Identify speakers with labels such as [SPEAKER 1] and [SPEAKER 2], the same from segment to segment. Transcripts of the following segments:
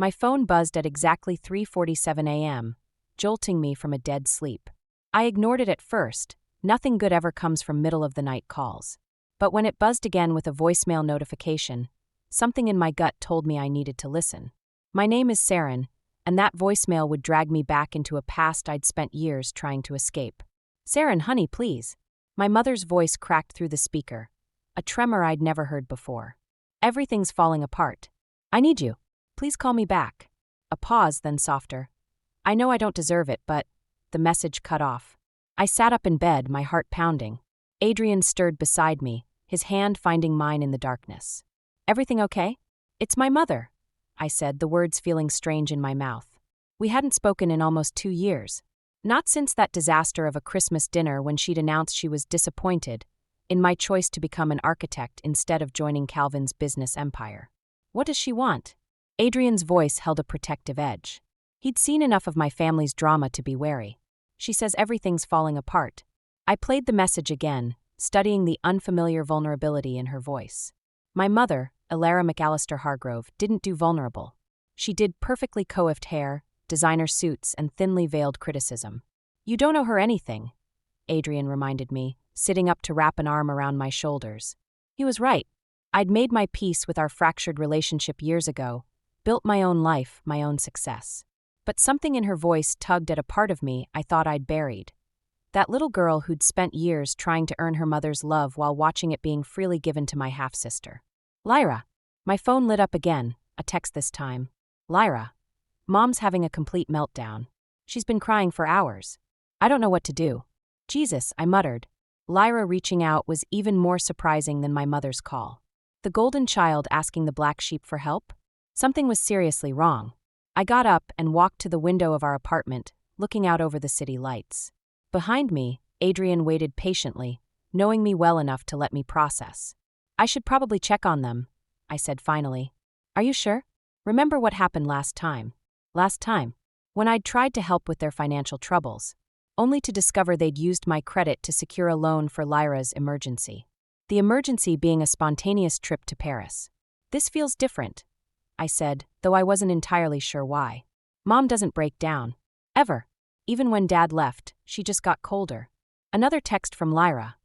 [SPEAKER 1] My phone buzzed at exactly 3:47 a.m., jolting me from a dead sleep. I ignored it at first. Nothing good ever comes from middle-of-the-night calls. But when it buzzed again with a voicemail notification, something in my gut told me I needed to listen. My name is Saren, and that voicemail would drag me back into a past I'd spent years trying to escape. "Saren, honey, please." My mother's voice cracked through the speaker, a tremor I'd never heard before. "Everything's falling apart. I need you. Please call me back." A pause, then softer. "I know I don't deserve it, but..." The message cut off. I sat up in bed, my heart pounding. Adrian stirred beside me, his hand finding mine in the darkness. "Everything okay?" "It's my mother," I said, the words feeling strange in my mouth. We hadn't spoken in almost 2 years. Not since that disaster of a Christmas dinner when she'd announced she was disappointed in my choice to become an architect instead of joining Calvin's business empire. "What does she want?" Adrian's voice held a protective edge. He'd seen enough of my family's drama to be wary. "She says everything's falling apart." I played the message again, studying the unfamiliar vulnerability in her voice. My mother, Elara McAllister Hargrove, didn't do vulnerable. She did perfectly coiffed hair, designer suits, and thinly veiled criticism. "You don't owe her anything," Adrian reminded me, sitting up to wrap an arm around my shoulders. He was right. I'd made my peace with our fractured relationship years ago, built my own life, my own success. But something in her voice tugged at a part of me I thought I'd buried. That little girl who'd spent years trying to earn her mother's love while watching it being freely given to my half-sister. "Lyra." My phone lit up again, a text this time. "Lyra. Mom's having a complete meltdown. She's been crying for hours. I don't know what to do." "Jesus," I muttered. Lyra reaching out was even more surprising than my mother's call. The golden child asking the black sheep for help? Something was seriously wrong. I got up and walked to the window of our apartment, looking out over the city lights. Behind me, Adrian waited patiently, knowing me well enough to let me process. "I should probably check on them," I said finally. "Are you sure? Remember what happened last time?" "Last time?" "When I'd tried to help with their financial troubles, only to discover they'd used my credit to secure a loan for Lyra's emergency. The emergency being a spontaneous trip to Paris. This feels different," I said, though I wasn't entirely sure why. "Mom doesn't break down. Ever. Even when Dad left, she just got colder." Another text from Lyra.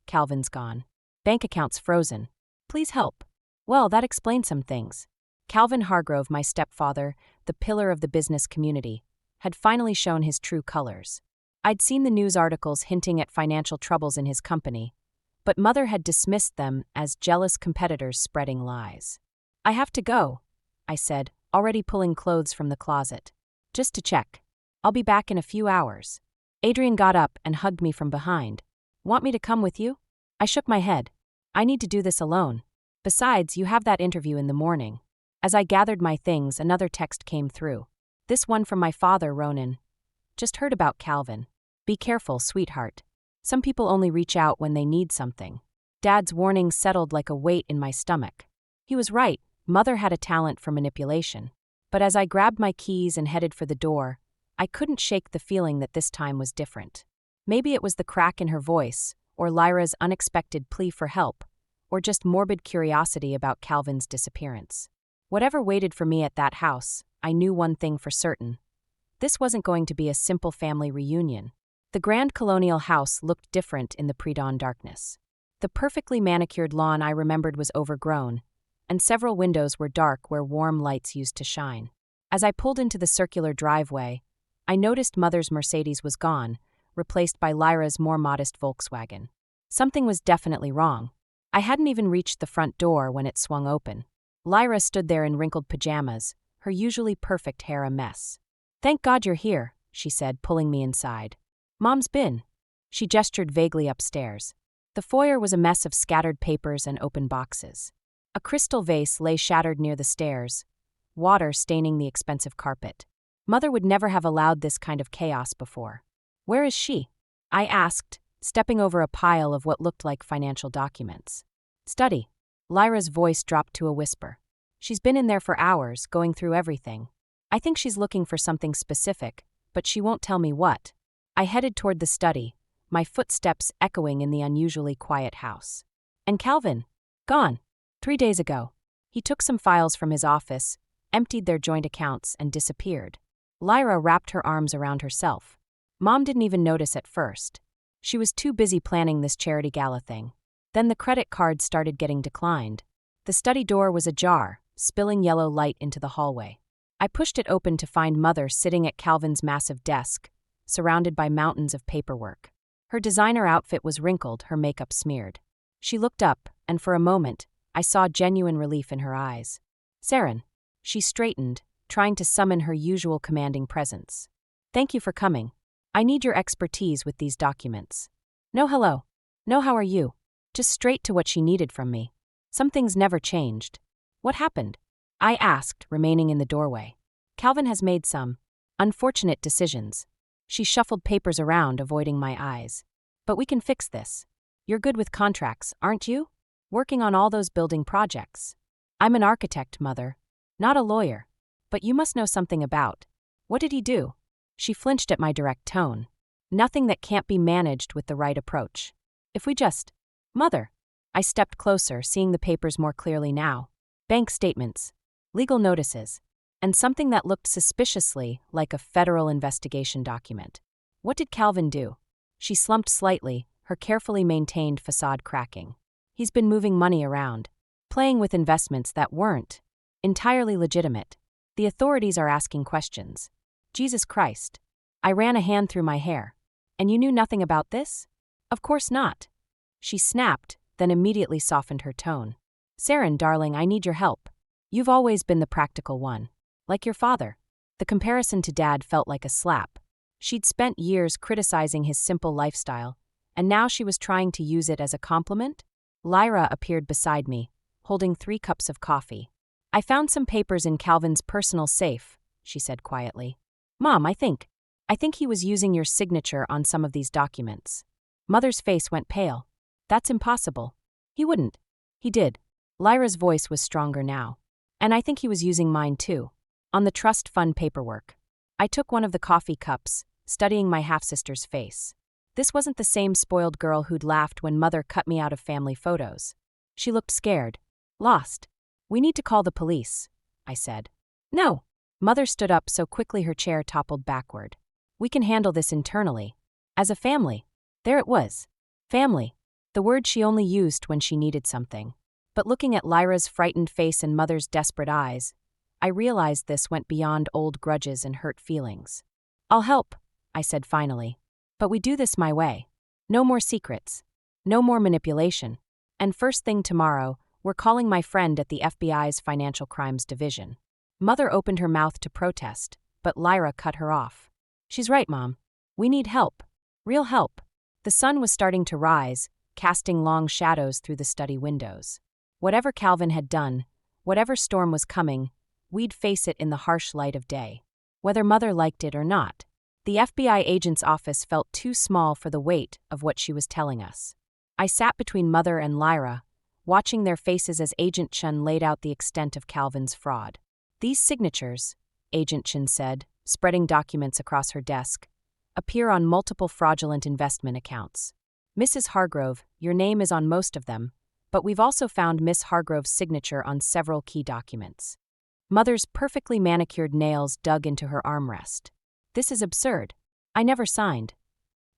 [SPEAKER 1] "Calvin's gone. Bank account's frozen. Please help." Well, that explained some things. Calvin Hargrove, my stepfather, the pillar of the business community, had finally shown his true colors. I'd seen the news articles hinting at financial troubles in his company, but Mother had dismissed them as jealous competitors spreading lies. "I have to go," I said, already pulling clothes from the closet. "Just to check. I'll be back in a few hours." Adrian got up and hugged me from behind. "Want me to come with you?" I shook my head. "I need to do this alone. Besides, you have that interview in the morning." As I gathered my things, another text came through. This one from my father, Ronan. "Just heard about Calvin. Be careful, sweetheart. Some people only reach out when they need something." Dad's warning settled like a weight in my stomach. He was right. Mother had a talent for manipulation. But as I grabbed my keys and headed for the door, I couldn't shake the feeling that this time was different. Maybe it was the crack in her voice, or Lyra's unexpected plea for help, or just morbid curiosity about Calvin's disappearance. Whatever waited for me at that house, I knew one thing for certain. This wasn't going to be a simple family reunion. The grand colonial house looked different in the pre-dawn darkness. The perfectly manicured lawn I remembered was overgrown, and several windows were dark where warm lights used to shine. As I pulled into the circular driveway, I noticed Mother's Mercedes was gone, replaced by Lyra's more modest Volkswagen. Something was definitely wrong. I hadn't even reached the front door when it swung open. Lyra stood there in wrinkled pajamas, her usually perfect hair a mess. "Thank God you're here," she said, pulling me inside. "Mom's been." She gestured vaguely upstairs. The foyer was a mess of scattered papers and open boxes. A crystal vase lay shattered near the stairs, water staining the expensive carpet. Mother would never have allowed this kind of chaos before. "Where is she?" I asked, stepping over a pile of what looked like financial documents. "Study." Lyra's voice dropped to a whisper. "She's been in there for hours, going through everything. I think she's looking for something specific, but she won't tell me what." I headed toward the study, my footsteps echoing in the unusually quiet house. "And Calvin?" "Gone. 3 days ago. He took some files from his office, emptied their joint accounts, and disappeared. Lyra wrapped her arms around herself. Mom didn't even notice at first. She was too busy planning this charity gala thing. Then the credit cards started getting declined. The study door was ajar, spilling yellow light into the hallway. I pushed it open to find Mother sitting at Calvin's massive desk, surrounded by mountains of paperwork. Her designer outfit was wrinkled, her makeup smeared. She looked up, and for a moment, I saw genuine relief in her eyes. "Saren." She straightened, trying to summon her usual commanding presence. "Thank you for coming. I need your expertise with these documents." "No hello. No how are you." Just straight to what she needed from me. Some things never changed. "What happened?" I asked, remaining in the doorway. "Calvin has made some unfortunate decisions." She shuffled papers around, avoiding my eyes. "But we can fix this. You're good with contracts, aren't you? Working on all those building projects." "I'm an architect, Mother. Not a lawyer. But you must know something about." "What did he do?" She flinched at my direct tone. "Nothing that can't be managed with the right approach. If we just..." "Mother." I stepped closer, seeing the papers more clearly now. Bank statements, legal notices, and something that looked suspiciously like a federal investigation document. "What did Calvin do?" She slumped slightly, her carefully maintained facade cracking. "He's been moving money around, playing with investments that weren't entirely legitimate. The authorities are asking questions." "Jesus Christ." I ran a hand through my hair. "And you knew nothing about this?" "Of course not." She snapped, then immediately softened her tone. "Saren, darling, I need your help. You've always been the practical one. Like your father." The comparison to Dad felt like a slap. She'd spent years criticizing his simple lifestyle, and now she was trying to use it as a compliment? Lyra appeared beside me, holding 3 cups of coffee. "I found some papers in Calvin's personal safe," she said quietly. "Mom, I think he was using your signature on some of these documents." Mother's face went pale. "That's impossible." "He wouldn't." "He did." Lyra's voice was stronger now. "And I think he was using mine too. On the trust fund paperwork." I took one of the coffee cups, studying my half-sister's face. This wasn't the same spoiled girl who'd laughed when Mother cut me out of family photos. She looked scared. Lost. "We need to call the police," I said. "No." Mother stood up so quickly her chair toppled backward. "We can handle this internally. As a family." There it was. Family. The word she only used when she needed something. But looking at Lyra's frightened face and Mother's desperate eyes, I realized this went beyond old grudges and hurt feelings. "I'll help," I said finally. "But we do this my way. No more secrets. No more manipulation. And first thing tomorrow, we're calling my friend at the FBI's Financial Crimes Division." Mother opened her mouth to protest, but Lyra cut her off. "She's right, Mom. We need help. Real help." The sun was starting to rise, casting long shadows through the study windows. Whatever Calvin had done, whatever storm was coming, we'd face it in the harsh light of day. Whether Mother liked it or not, the FBI agent's office felt too small for the weight of what she was telling us. I sat between Mother and Lyra, watching their faces as Agent Chun laid out the extent of Calvin's fraud. "These signatures," Agent Chun said, spreading documents across her desk, "appear on multiple fraudulent investment accounts. Mrs. Hargrove, your name is on most of them, but we've also found Miss Hargrove's signature on several key documents." Mother's perfectly manicured nails dug into her armrest. "This is absurd. I never signed."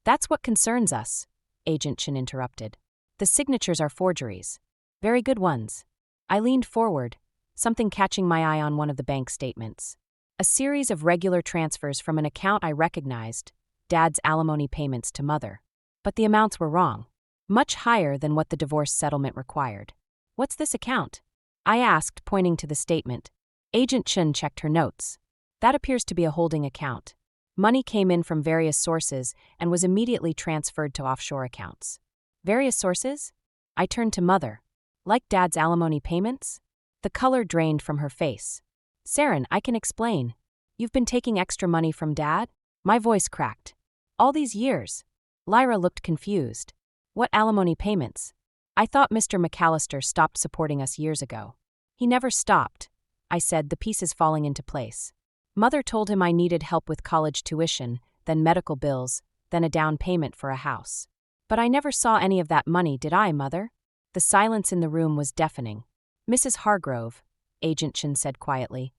[SPEAKER 1] "That's what concerns us," Agent Chin interrupted. "The signatures are forgeries. Very good ones." I leaned forward, something catching my eye on one of the bank statements. A series of regular transfers from an account I recognized, Dad's alimony payments to Mother. But the amounts were wrong. Much higher than what the divorce settlement required. "What's this account?" I asked, pointing to the statement. Agent Chun checked her notes. "That appears to be a holding account. Money came in from various sources and was immediately transferred to offshore accounts." "Various sources?" I turned to Mother. "Like Dad's alimony payments?" The color drained from her face. "Saren, I can explain. You've been taking extra money from Dad?" My voice cracked. "All these years." Lyra looked confused. "What alimony payments?" "I thought Mr. McAllister stopped supporting us years ago." "He never stopped," I said, the pieces falling into place. Mother told him I needed help with college tuition, then medical bills, then a down payment for a house. "But I never saw any of that money, did I, Mother?" The silence in the room was deafening. "Mrs. Hargrove," Agent Chin said quietly,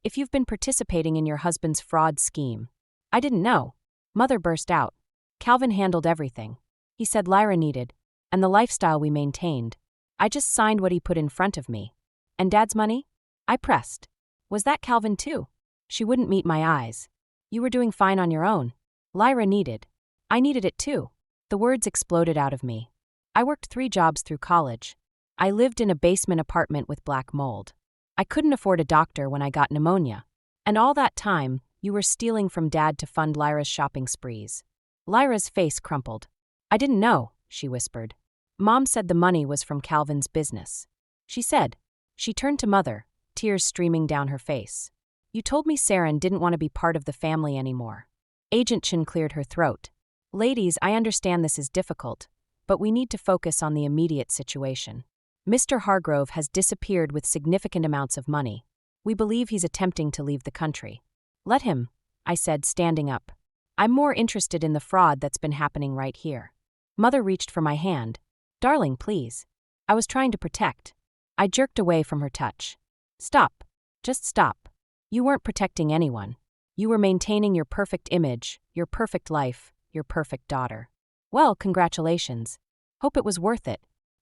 [SPEAKER 1] if you've been participating in your husband's fraud scheme. I didn't know. Mother burst out. Calvin handled everything. He said Elara needed, and the lifestyle we maintained. I just signed what he put in front of me. And Dad's money? I pressed. Was that Calvin too? She wouldn't meet my eyes. You were doing fine on your own. Elara needed. I needed it too. The words exploded out of me. I worked 3 jobs through college. I lived in a basement apartment with black mold. I couldn't afford a doctor when I got pneumonia. And all that time, you were stealing from Dad to fund Lyra's shopping sprees. Lyra's face crumpled. I didn't know, she whispered. Mom said the money was from Calvin's business. She said. She turned to Mother, tears streaming down her face. You told me Saren didn't want to be part of the family anymore. Agent Chen cleared her throat. Ladies, I understand this is difficult, but we need to focus on the immediate situation. Mr. Hargrove has disappeared with significant amounts of money. We believe he's attempting to leave the country. Let him, I said, standing up. I'm more interested in the fraud that's been happening right here. Mother reached for my hand. Darling, please. I was trying to protect. I jerked away from her touch. Stop. Just stop. You weren't protecting anyone. You were maintaining your perfect image, your perfect life, your perfect daughter. Well, congratulations. Hope it was worth it.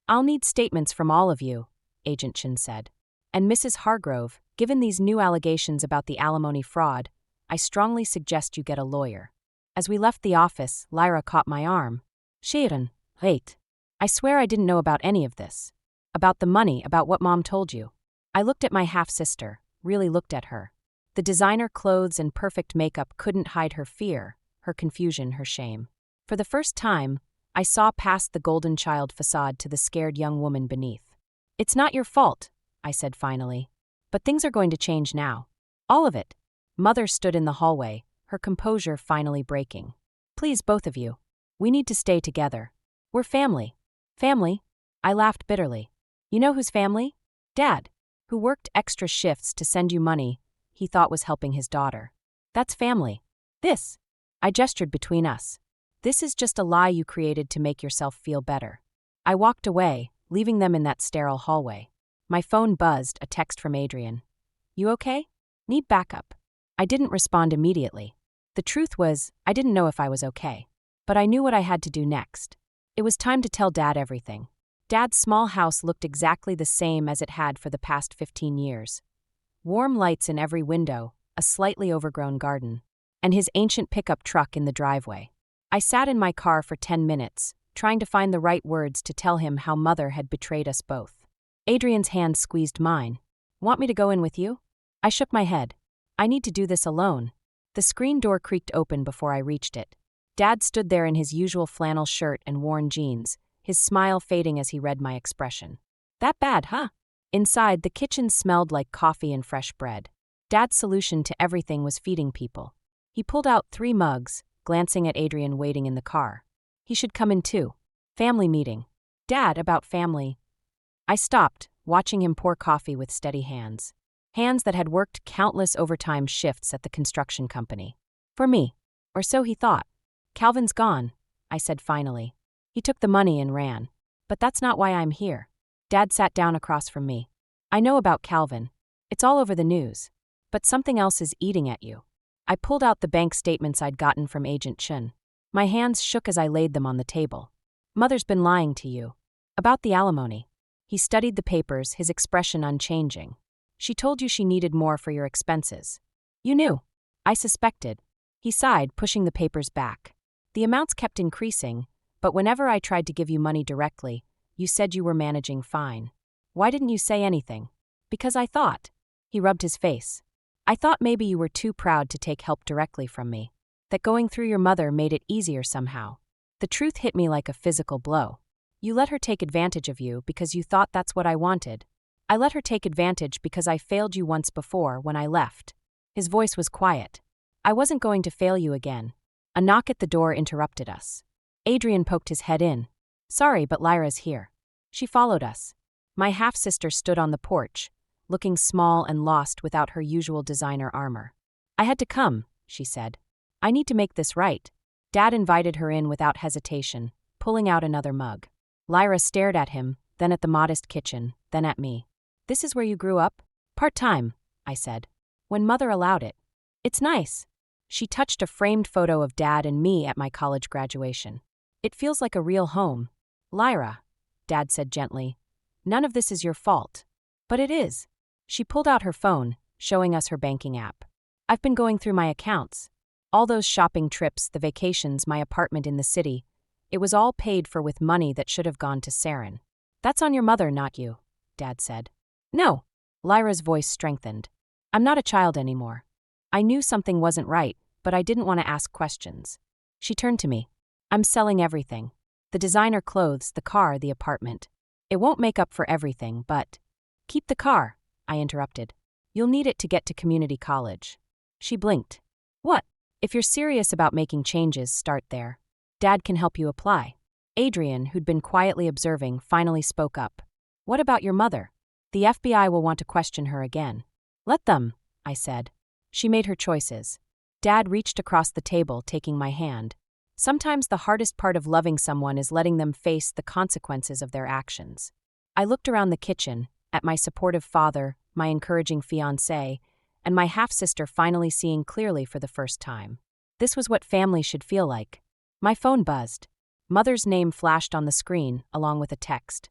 [SPEAKER 1] I'll need statements from all of you, Agent Chen said. And Mrs. Hargrove, given these new allegations about the alimony fraud, I strongly suggest you get a lawyer. As we left the office, Lyra caught my arm. Sharon, wait. I swear I didn't know about any of this. About the money, about what Mom told you. I looked at my half-sister, really looked at her. The designer clothes and perfect makeup couldn't hide her fear, her confusion, her shame. For the first time, I saw past the golden child facade to the scared young woman beneath. It's not your fault, I said finally. But things are going to change now. All of it. Mother stood in the hallway, her composure finally breaking. Please, both of you. We need to stay together. We're family. Family? I laughed bitterly. You know who's family? Dad, who worked extra shifts to send you money he thought was helping his daughter. That's family. This. I gestured between us. This is just a lie you created to make yourself feel better. I walked away, leaving them in that sterile hallway. My phone buzzed, a text from Adrian. You okay? Need backup. I didn't respond immediately. The truth was, I didn't know if I was okay. But I knew what I had to do next. It was time to tell Dad everything. Dad's small house looked exactly the same as it had for the past 15 years. Warm lights in every window, a slightly overgrown garden, and his ancient pickup truck in the driveway. I sat in my car for 10 minutes, trying to find the right words to tell him how Mother had betrayed us both. Adrian's hand squeezed mine. Want me to go in with you? I shook my head. I need to do this alone. The screen door creaked open before I reached it. Dad stood there in his usual flannel shirt and worn jeans, his smile fading as he read my expression. That bad, huh? Inside, the kitchen smelled like coffee and fresh bread. Dad's solution to everything was feeding people. He pulled out 3 mugs, glancing at Adrian waiting in the car. He should come in too. Family meeting. Dad, about family. I stopped, watching him pour coffee with steady hands. Hands that had worked countless overtime shifts at the construction company. For me. Or so he thought. Calvin's gone, I said finally. He took the money and ran. But that's not why I'm here. Dad sat down across from me. I know about Calvin. It's all over the news. But something else is eating at you. I pulled out the bank statements I'd gotten from Agent Chen. My hands shook as I laid them on the table. Mother's been lying to you. About the alimony. He studied the papers, his expression unchanging. She told you she needed more for your expenses. You knew. I suspected. He sighed, pushing the papers back. The amounts kept increasing, but whenever I tried to give you money directly, you said you were managing fine. Why didn't you say anything? Because I thought. He rubbed his face. I thought maybe you were too proud to take help directly from me. That going through your mother made it easier somehow. The truth hit me like a physical blow. You let her take advantage of you because you thought that's what I wanted. I let her take advantage because I failed you once before when I left. His voice was quiet. I wasn't going to fail you again. A knock at the door interrupted us. Adrian poked his head in. Sorry, but Lyra's here. She followed us. My half-sister stood on the porch, looking small and lost without her usual designer armor. I had to come, she said. I need to make this right. Dad invited her in without hesitation, pulling out another mug. Lyra stared at him, then at the modest kitchen, then at me. This is where you grew up? Part-time, I said. when Mother allowed it. It's nice. She touched a framed photo of Dad and me at my college graduation. It feels like a real home. Lyra, Dad said gently, none of this is your fault. But it is. She pulled out her phone, showing us her banking app. I've been going through my accounts. All those shopping trips, the vacations, my apartment in the city. It was all paid for with money that should have gone to Saren. That's on your mother, not you, Dad said. No. Lyra's voice strengthened. I'm not a child anymore. I knew something wasn't right, but I didn't want to ask questions. She turned to me. I'm selling everything. The designer clothes, the car, the apartment. It won't make up for everything, but... Keep the car, I interrupted. You'll need it to get to community college. She blinked. What? If you're serious about making changes, start there. Dad can help you apply. Adrian, who'd been quietly observing, finally spoke up. What about your mother? The FBI will want to question her again. Let them, I said. She made her choices. Dad reached across the table, taking my hand. Sometimes the hardest part of loving someone is letting them face the consequences of their actions. I looked around the kitchen, at my supportive father, my encouraging fiancé, and my half-sister finally seeing clearly for the first time. This was what family should feel like. My phone buzzed. Mother's name flashed on the screen, along with a text.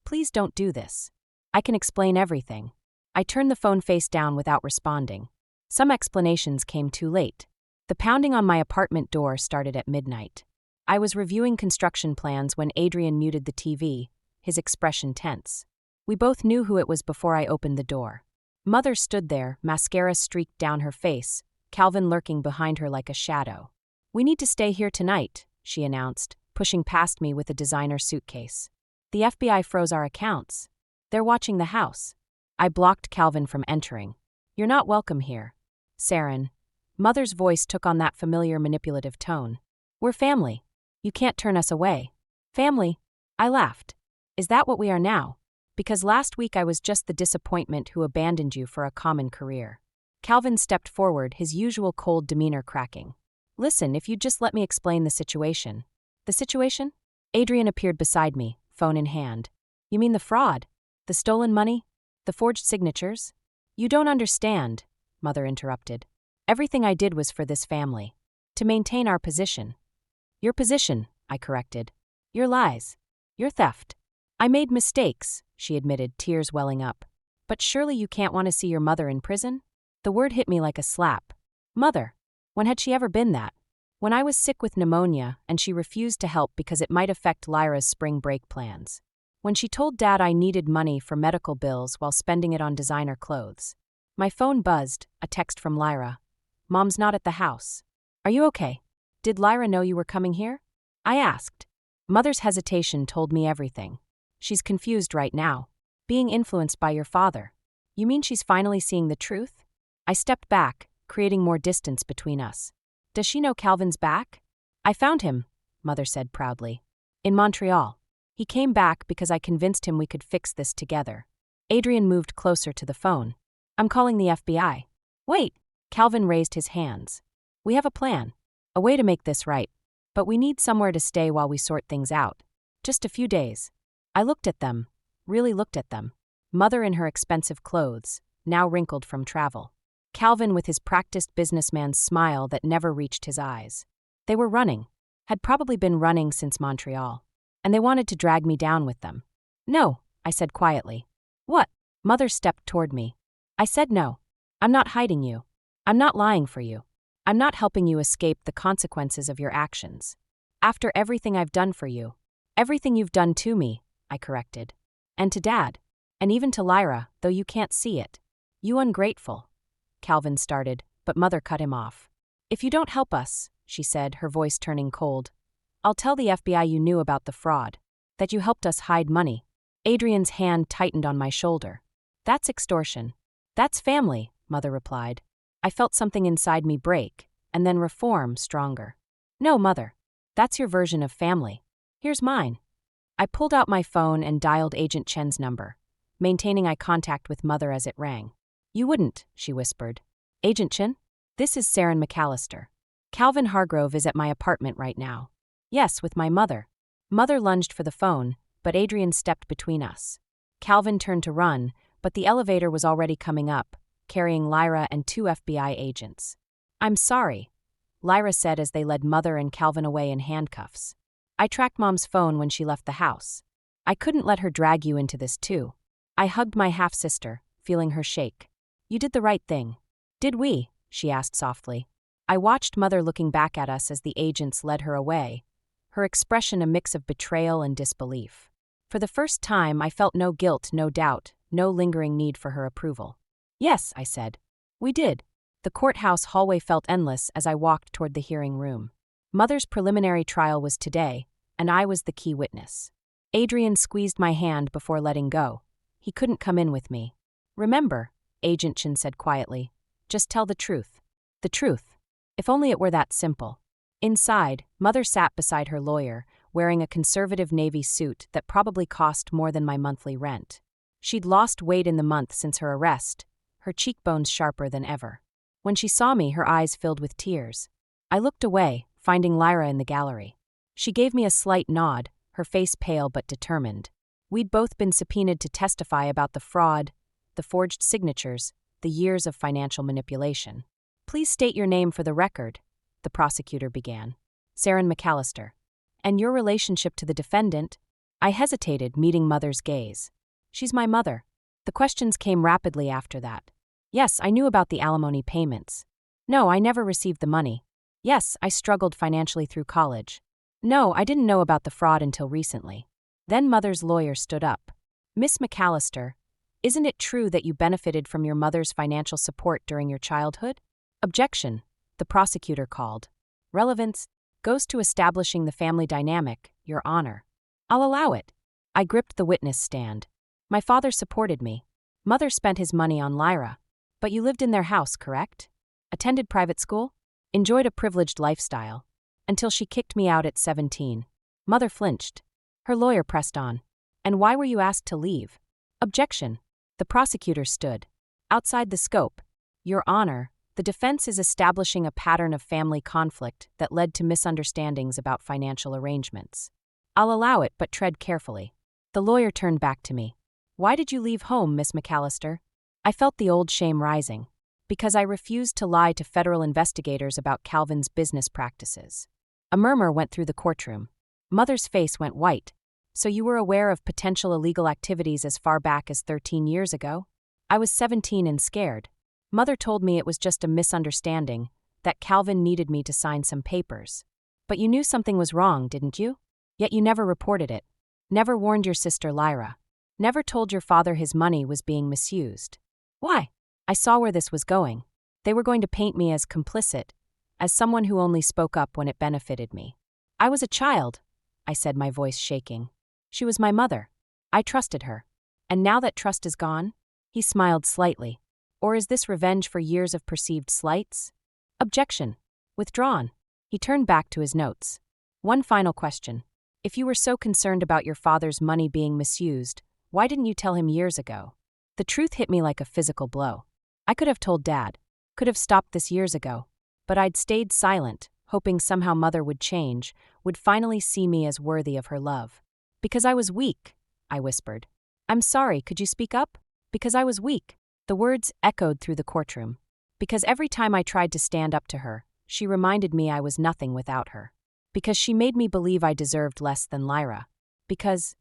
[SPEAKER 1] Please don't do this. I can explain everything. I turned the phone face down without responding. Some explanations came too late. The pounding on my apartment door started at midnight. I was reviewing construction plans when Adrian muted the TV, his expression tense. We both knew who it was before I opened the door. Mother stood there, mascara streaked down her face, Calvin lurking behind her like a shadow. We need to stay here tonight, she announced, pushing past me with a designer suitcase. The FBI froze our accounts. They're watching the house. I blocked Calvin from entering. You're not welcome here. Saren. Mother's voice took on that familiar manipulative tone. We're family. You can't turn us away. Family? I laughed. Is that what we are now? Because last week I was just the disappointment who abandoned you for a common career. Calvin stepped forward, his usual cold demeanor cracking. Listen, if you'd just let me explain the situation. The situation? Adrian appeared beside me, phone in hand. You mean the fraud? The stolen money? The forged signatures? You don't understand, Mother interrupted. Everything I did was for this family. To maintain our position. Your position, I corrected. Your lies. Your theft. I made mistakes, she admitted, tears welling up. But surely you can't want to see your mother in prison? The word hit me like a slap. Mother. When had she ever been that? When I was sick with pneumonia and she refused to help because it might affect Lyra's spring break plans. When she told Dad I needed money for medical bills while spending it on designer clothes. My phone buzzed, a text from Lyra. Mom's not at the house. Are you okay? Did Lyra know you were coming here? I asked. Mother's hesitation told me everything. She's confused right now. Being influenced by your father. You mean she's finally seeing the truth? I stepped back, creating more distance between us. Does she know Calvin's back? I found him, Mother said proudly. In Montreal. He came back because I convinced him we could fix this together. Adrian moved closer to the phone. I'm calling the FBI. Wait. Calvin raised his hands. We have a plan. A way to make this right. But we need somewhere to stay while we sort things out. Just a few days. I looked at them. Really looked at them. Mother in her expensive clothes, now wrinkled from travel. Calvin with his practiced businessman's smile that never reached his eyes. They were running. Had probably been running since Montreal. And they wanted to drag me down with them. No, I said quietly. What? Mother stepped toward me. I said no. I'm not hiding you. I'm not lying for you. I'm not helping you escape the consequences of your actions. After everything I've done for you. Everything you've done to me, I corrected. And to Dad. And even to Lyra, though you can't see it. You ungrateful. Calvin started, but Mother cut him off. If you don't help us, she said, her voice turning cold, I'll tell the FBI you knew about the fraud. That you helped us hide money. Adrian's hand tightened on my shoulder. That's extortion. That's family, Mother replied. I felt something inside me break, and then reform stronger. No, Mother. That's your version of family. Here's mine. I pulled out my phone and dialed Agent Chen's number, maintaining eye contact with Mother as it rang. You wouldn't, she whispered. Agent Chen? This is Saren McAllister. Calvin Hargrove is at my apartment right now. Yes, with my mother. Mother lunged for the phone, but Adrian stepped between us. Calvin turned to run, but the elevator was already coming up, carrying Lyra and 2 FBI agents. "I'm sorry," Lyra said as they led Mother and Calvin away in handcuffs. "I tracked Mom's phone when she left the house. I couldn't let her drag you into this too." I hugged my half-sister, feeling her shake. "You did the right thing." "Did we?" she asked softly. I watched Mother looking back at us as the agents led her away, her expression a mix of betrayal and disbelief. For the first time, I felt no guilt, no doubt, no lingering need for her approval. "Yes," I said. "We did." The courthouse hallway felt endless as I walked toward the hearing room. Mother's preliminary trial was today, and I was the key witness. Adrian squeezed my hand before letting go. He couldn't come in with me. "Remember," Agent Chin said quietly, "just tell the truth." The truth. If only it were that simple. Inside, Mother sat beside her lawyer, wearing a conservative navy suit that probably cost more than my monthly rent. She'd lost weight in the month since her arrest, her cheekbones sharper than ever. When she saw me, her eyes filled with tears. I looked away, finding Lyra in the gallery. She gave me a slight nod, her face pale but determined. We'd both been subpoenaed to testify about the fraud, the forged signatures, the years of financial manipulation. "Please state your name for the record," the prosecutor began. "Saren McAllister." "And your relationship to the defendant?" I hesitated, meeting Mother's gaze. "She's my mother." The questions came rapidly after that. "Yes, I knew about the alimony payments." "No, I never received the money." "Yes, I struggled financially through college." "No, I didn't know about the fraud until recently." Then Mother's lawyer stood up. "Miss McAllister, isn't it true that you benefited from your mother's financial support during your childhood?" "Objection," the prosecutor called. "Relevance goes to establishing the family dynamic, Your Honor." "I'll allow it." I gripped the witness stand. "My father supported me. Mother spent his money on Lyra. But you lived in their house, correct? Attended private school? Enjoyed a privileged lifestyle. Until she kicked me out at 17. Mother flinched. Her lawyer pressed on. "And why were you asked to leave?" "Objection." The prosecutor stood. "Outside the scope. Your Honor, the defense is establishing a pattern of family conflict that led to misunderstandings about financial arrangements. I'll allow it, but tread carefully." The lawyer turned back to me. "Why did you leave home, Miss McAllister?" I felt the old shame rising. "Because I refused to lie to federal investigators about Calvin's business practices." A murmur went through the courtroom. Mother's face went white. "So you were aware of potential illegal activities as far back as 13 years ago?" I was 17 and scared. Mother told me it was just a misunderstanding, that Calvin needed me to sign some papers. "But you knew something was wrong, didn't you? Yet you never reported it. Never warned your sister Lyra. Never told your father his money was being misused." "Why?" I saw where this was going. They were going to paint me as complicit, as someone who only spoke up when it benefited me. "I was a child," I said, my voice shaking. "She was my mother. I trusted her. And now that trust is gone?" He smiled slightly. "Or is this revenge for years of perceived slights?" "Objection. Withdrawn." He turned back to his notes. "One final question. If you were so concerned about your father's money being misused, why didn't you tell him years ago?" The truth hit me like a physical blow. I could have told Dad, could have stopped this years ago, but I'd stayed silent, hoping somehow Mother would change, would finally see me as worthy of her love. "Because I was weak," I whispered. "I'm sorry, could you speak up?" "Because I was weak." The words echoed through the courtroom. Because every time I tried to stand up to her, she reminded me I was nothing without her. Because she made me believe I deserved less than Lyra. Because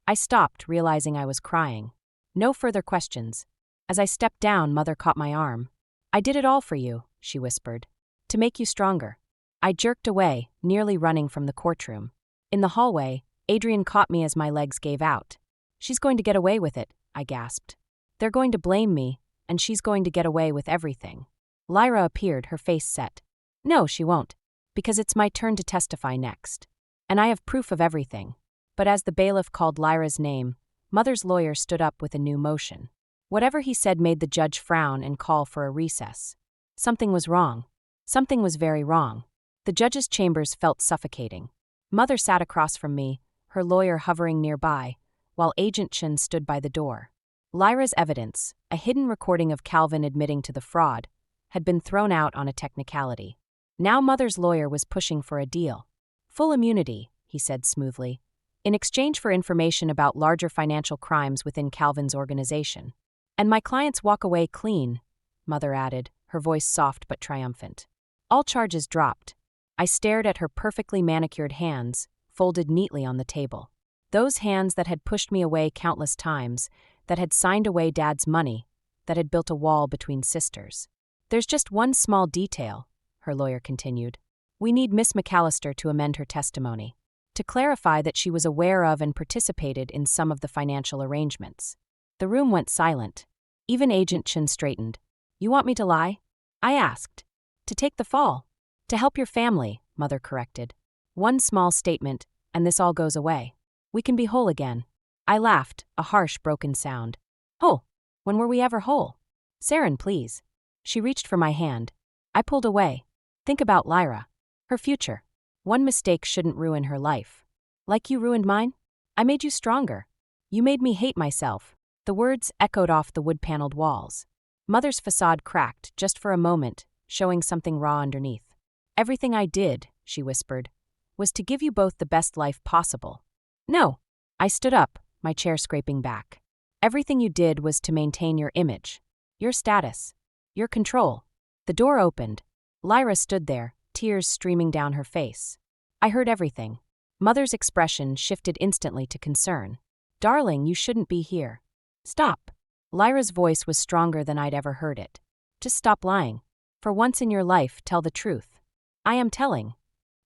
[SPEAKER 1] I stopped, realizing I was crying. No further questions. As I stepped down, Mother caught my arm. "I did it all for you," she whispered. "To make you stronger." I jerked away, nearly running from the courtroom. In the hallway, Adrian caught me as my legs gave out. "She's going to get away with it," I gasped. "They're going to blame me, and she's going to get away with everything." Lyra appeared, her face set. "No, she won't. Because it's my turn to testify next. And I have proof of everything." But as the bailiff called Lyra's name, Mother's lawyer stood up with a new motion. Whatever he said made the judge frown and call for a recess. Something was wrong. Something was very wrong. The judge's chambers felt suffocating. Mother sat across from me, her lawyer hovering nearby, while Agent Chin stood by the door. Lyra's evidence, a hidden recording of Calvin admitting to the fraud, had been thrown out on a technicality. Now Mother's lawyer was pushing for a deal. "Full immunity," he said smoothly, "in exchange for information about larger financial crimes within Calvin's organization. And my clients walk away clean, Mother added, her voice soft but triumphant. All charges dropped. I stared at her perfectly manicured hands, folded neatly on the table. Those hands that had pushed me away countless times, that had signed away Dad's money, that had built a wall between sisters. There's just one small detail, her lawyer continued. We need Miss McAllister to amend her testimony, to clarify that she was aware of and participated in some of the financial arrangements. The room went silent. Even Agent Chen straightened. You want me to lie? I asked. To take the fall. To help your family, Mother corrected. One small statement, and this all goes away. We can be whole again. I laughed, a harsh, broken sound. Whole? When were we ever whole? Saren, please. She reached for my hand. I pulled away. Think about Lyra. Her future. One mistake shouldn't ruin her life. Like you ruined mine? I made you stronger. You made me hate myself. The words echoed off the wood-paneled walls. Mother's facade cracked, just for a moment, showing something raw underneath. Everything I did, she whispered, was to give you both the best life possible. No. I stood up, my chair scraping back. Everything you did was to maintain your image, your status, your control. The door opened. Lyra stood there, tears streaming down her face. I heard everything. Mother's expression shifted instantly to concern. Darling, you shouldn't be here. Stop. Lyra's voice was stronger than I'd ever heard it. Just stop lying. For once in your life, tell the truth. I am telling.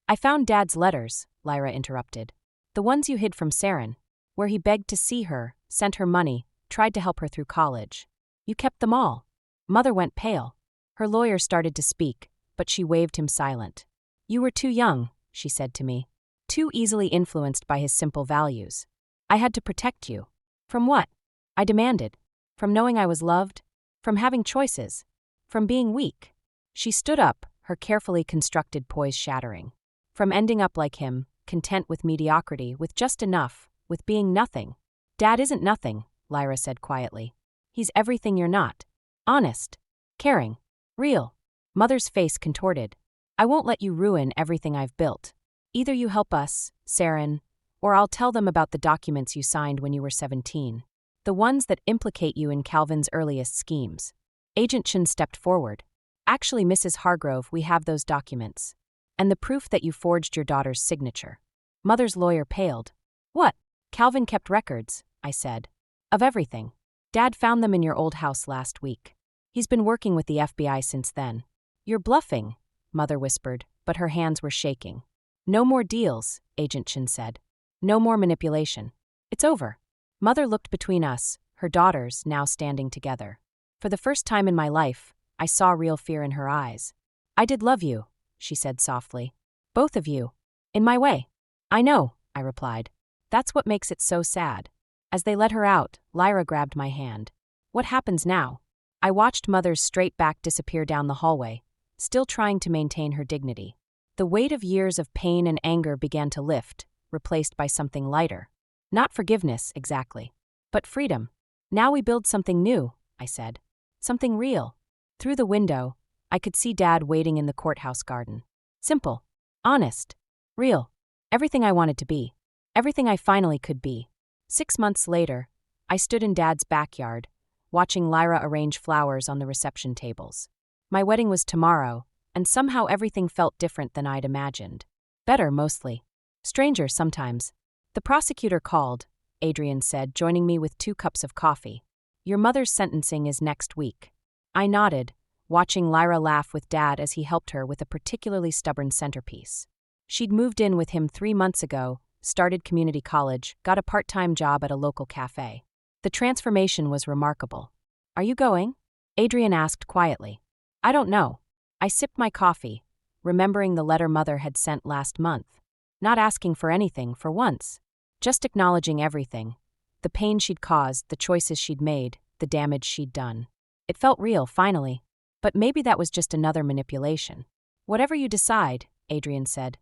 [SPEAKER 1] I found Dad's letters, Lyra interrupted. The ones you hid from Saren, where he begged to see her, sent her money, tried to help her through college. You kept them all. Mother went pale. Her lawyer started to speak, but she waved him silent. You were too young, she said to me. Too easily influenced by his simple values. I had to protect you. From what? I demanded. From knowing I was loved? From having choices? From being weak? She stood up, her carefully constructed poise shattering. From ending up like him, content with mediocrity, with just enough, with being nothing. Dad isn't nothing, Lyra said quietly. He's everything you're not. Honest. Caring. Real. Mother's face contorted. I won't let you ruin everything I've built. Either you help us, Saren, or I'll tell them about the documents you signed when you were 17. The ones that implicate you in Calvin's earliest schemes. Agent Chen stepped forward. Actually, Mrs. Hargrove, we have those documents. And the proof that you forged your daughter's signature. Mother's lawyer paled. What? Calvin kept records, I said. Of everything. Dad found them in your old house last week. He's been working with the FBI since then. You're bluffing, Mother whispered, but her hands were shaking. No more deals, Agent Chen said. No more manipulation. It's over. Mother looked between us, her daughters now standing together. For the first time in my life, I saw real fear in her eyes. I did love you, she said softly. Both of you. In my way. I know, I replied. That's what makes it so sad. As they let her out, Lyra grabbed my hand. What happens now? I watched Mother's straight back disappear down the hallway, still trying to maintain her dignity. The weight of years of pain and anger began to lift, replaced by something lighter. Not forgiveness, exactly. But freedom. Now we build something new, I said. Something real. Through the window, I could see Dad waiting in the courthouse garden. Simple. Honest. Real. Everything I wanted to be. Everything I finally could be. 6 months later, I stood in Dad's backyard, watching Lyra arrange flowers on the reception tables. My wedding was tomorrow, and somehow everything felt different than I'd imagined. Better, mostly. Stranger, sometimes. The prosecutor called, Adrian said, joining me with 2 cups of coffee. Your mother's sentencing is next week. I nodded, watching Lyra laugh with Dad as he helped her with a particularly stubborn centerpiece. She'd moved in with him 3 months ago, started community college, got a part-time job at a local cafe. The transformation was remarkable. Are you going? Adrian asked quietly. I don't know. I sipped my coffee, remembering the letter Mother had sent last month. Not asking for anything for once. Just acknowledging everything. The pain she'd caused, the choices she'd made, the damage she'd done. It felt real, finally. But maybe that was just another manipulation. Whatever you decide, Adrian said.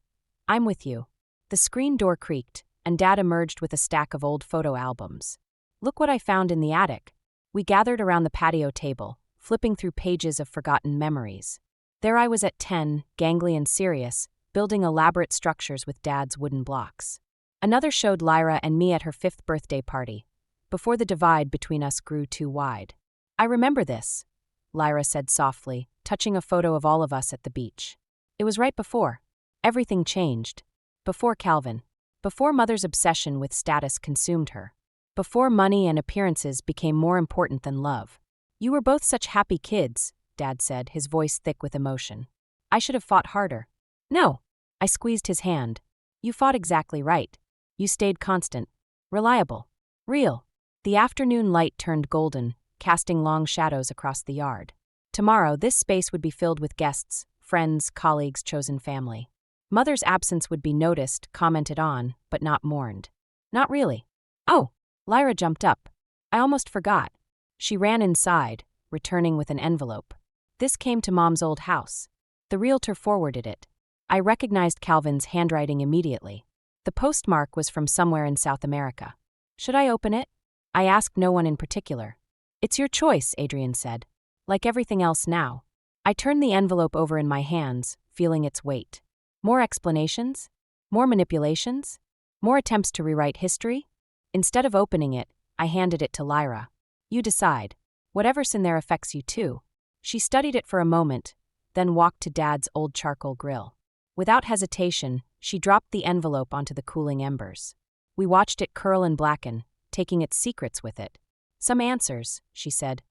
[SPEAKER 1] I'm with you. The screen door creaked, and Dad emerged with a stack of old photo albums. Look what I found in the attic. We gathered around the patio table, flipping through pages of forgotten memories. There I was at 10, gangly and serious, building elaborate structures with Dad's wooden blocks. Another showed Lyra and me at her 5th birthday party, before the divide between us grew too wide. I remember this. Lyra said softly, touching a photo of all of us at the beach. It was right before. Everything changed. Before Calvin. Before Mother's obsession with status consumed her. Before money and appearances became more important than love. You were both such happy kids, Dad said, his voice thick with emotion. I should have fought harder. No. I squeezed his hand. You fought exactly right. You stayed constant. Reliable. Real. The afternoon light turned golden, casting long shadows across the yard. Tomorrow, this space would be filled with guests, friends, colleagues, chosen family. Mother's absence would be noticed, commented on, but not mourned. Not really. Oh, Lyra jumped up. I almost forgot. She ran inside, returning with an envelope. This came to Mom's old house. The realtor forwarded it. I recognized Calvin's handwriting immediately. The postmark was from somewhere in South America. Should I open it? I asked no one in particular. It's your choice, Adrian said. Like everything else now. I turned the envelope over in my hands, feeling its weight. More explanations? More manipulations? More attempts to rewrite history? Instead of opening it, I handed it to Lyra. You decide. Whatever's in there affects you too. She studied it for a moment, then walked to Dad's old charcoal grill. Without hesitation, she dropped the envelope onto the cooling embers. We watched it curl and blacken, taking its secrets with it. Some answers, she said,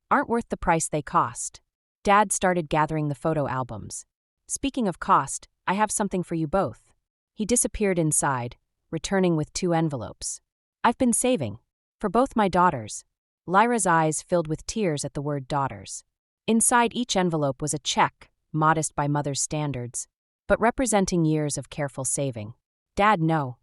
[SPEAKER 1] aren't worth the price they cost. Dad started gathering the photo albums. Speaking of cost, I have something for you both. He disappeared inside, returning with 2 envelopes. I've been saving. For both my daughters. Lyra's eyes filled with tears at the word daughters. Inside each envelope was a check, modest by Mother's standards, but representing years of careful saving. Dad, no.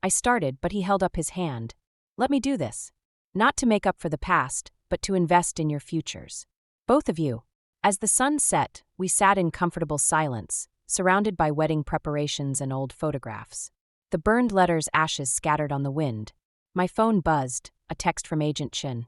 [SPEAKER 1] I started, but he held up his hand. Let me do this. Not to make up for the past, but to invest in your futures. Both of you. As the sun set, we sat in comfortable silence, surrounded by wedding preparations and old photographs. The burned letters' ashes scattered on the wind. My phone buzzed, a text from Agent Chin.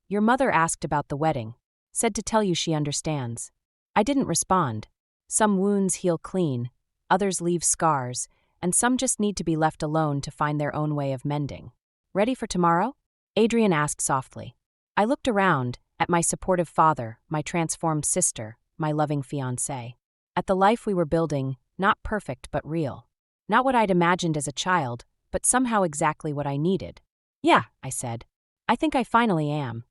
[SPEAKER 1] Your mother asked about the wedding. Said to tell you she understands. I didn't respond. Some wounds heal clean, others leave scars, and some just need to be left alone to find their own way of mending. Ready for tomorrow? Adrian asked softly. I looked around, at my supportive father, my transformed sister, my loving fiancé. At the life we were building, not perfect but real. Not what I'd imagined as a child, but somehow exactly what I needed. Yeah, I said. I think I finally am.